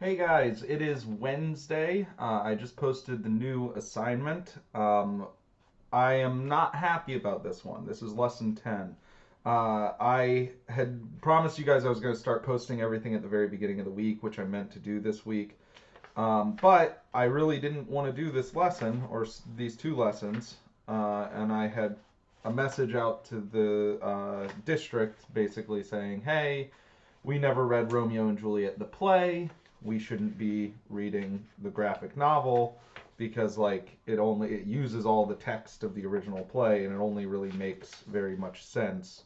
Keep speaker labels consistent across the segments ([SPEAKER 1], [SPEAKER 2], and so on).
[SPEAKER 1] Hey guys, it is Wednesday. I just posted the new assignment. I am not happy about this one. This is lesson 10. I had promised you guys I was going to start posting everything at the very beginning of the week, which I meant to do this week. But I really didn't want to do this lesson or these two lessons. And I had a message out to the district basically saying, hey, we never read Romeo and Juliet the play. We shouldn't be reading the graphic novel because it uses all the text of the original play and it only really makes very much sense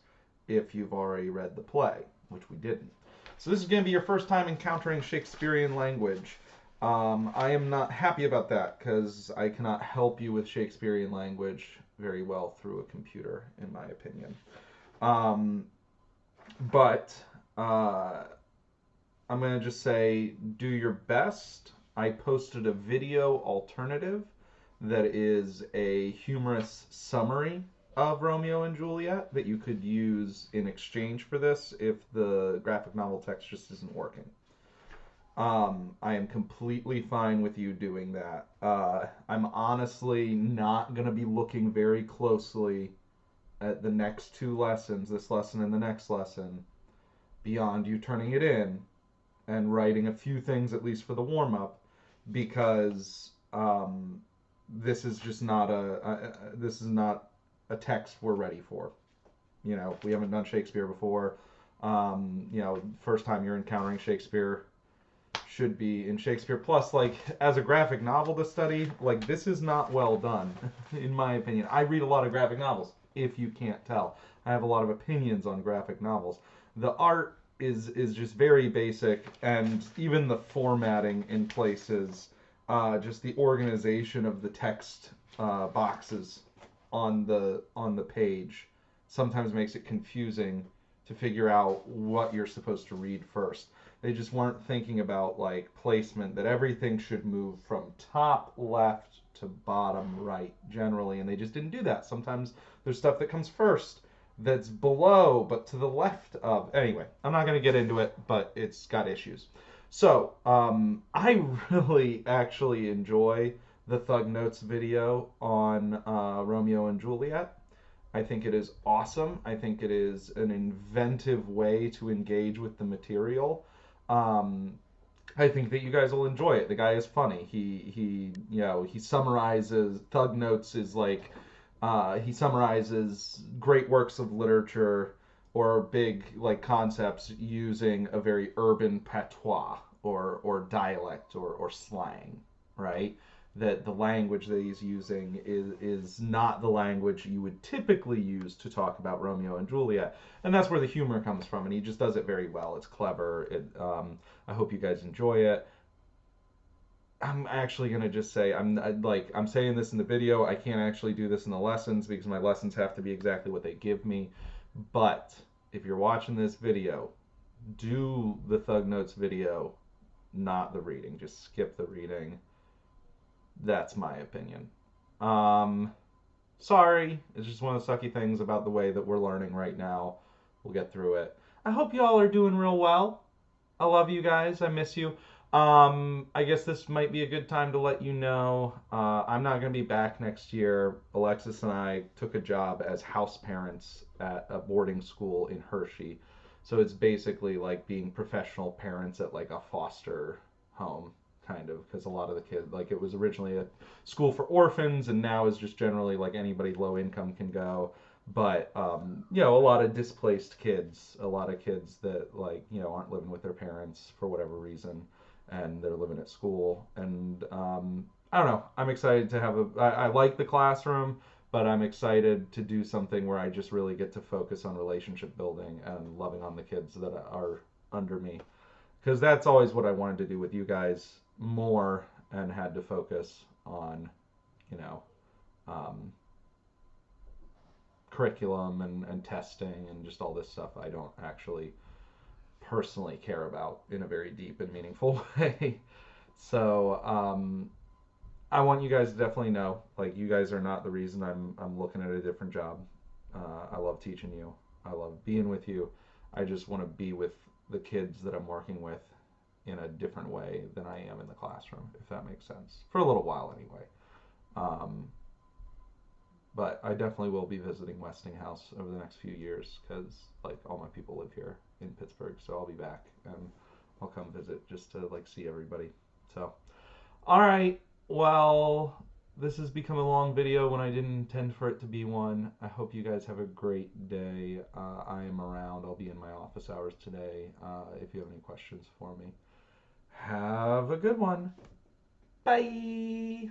[SPEAKER 1] if you've already read the play, which we didn't. So this is going to be your first time encountering Shakespearean language. I am not happy about that because I cannot help you with Shakespearean language very well through a computer, in my opinion. Um, but uh, I'm going to just say do your best. I posted a video alternative that is a humorous summary of Romeo and Juliet that you could use in exchange for this if the graphic novel text just isn't working. I am completely fine with you doing that. I'm honestly not going to be looking very closely at the next two lessons, this lesson and the next lesson, beyond you turning it in and writing a few things at least for the warm up because this is just not this is not a text we're ready for. You know, we haven't done Shakespeare before. First time you're encountering Shakespeare should be in Shakespeare. Plus, like as a graphic novel to study, like this is not well done, in my opinion. I read a lot of graphic novels. If you can't tell, I have a lot of opinions on graphic novels. The art is just very basic, and even the formatting in places, just the organization of the text boxes on the page, sometimes makes it confusing to figure out what you're supposed to read first. They just weren't thinking about like placement, that everything should move from top left to bottom right generally, and they just didn't do that. Sometimes there's stuff that comes first that's below but to the left of. Anyway, I'm not going to get into it, but it's got issues. So I really actually enjoy the Thug Notes video on Romeo and Juliet. I think it is awesome. I think it is an inventive way to engage with the material. Um, I think that you guys will enjoy it. The guy is funny. He summarizes. Thug Notes is like he summarizes great works of literature or big like concepts using a very urban patois or dialect or slang, right? That the language that he's using is not the language you would typically use to talk about Romeo and Juliet, and that's where the humor comes from. And he just does it very well. It's clever. I hope you guys enjoy it. I'm actually gonna just say I'm saying this in the video. I can't actually do this in the lessons because my lessons have to be exactly what they give me. But if you're watching this video, do the Thug Notes video, not the reading. Just skip the reading. That's my opinion. Um, Sorry, it's just one of the sucky things about the way that we're learning right now. We'll get through it. I hope you all are doing real well. I love you guys. I miss you. I guess this might be a good time to let you know I'm not going to be back next year. Alexis and I took a job as house parents at a boarding school in Hershey. So it's basically like being professional parents at like a foster home, kind of, because a lot of the kids, like it was originally a school for orphans and now is just generally like anybody low income can go. But a lot of displaced kids, a lot of kids that aren't living with their parents for whatever reason, and they're living at school. And I don't know. I'm excited to have I like the classroom, but I'm excited to do something where I just really get to focus on relationship building and loving on the kids that are under me, because that's always what I wanted to do with you guys more, and had to focus on, you know. Um, Curriculum and testing and just all this stuff I don't actually personally care about in a very deep and meaningful way. So I want you guys to definitely know, like, you guys are not the reason I'm looking at a different job. I love teaching you. I love being with you. I just want to be with the kids that I'm working with in a different way than I am in the classroom, if that makes sense. For a little while anyway. Um, but I definitely will be visiting Westinghouse over the next few years because like all my people live here in Pittsburgh, so I'll be back and I'll come visit just to like see everybody. So, all right. Well, this has become a long video when I didn't intend for it to be one. I hope you guys have a great day. I am around. I'll be in my office hours today if you have any questions for me. Have a good one. Bye.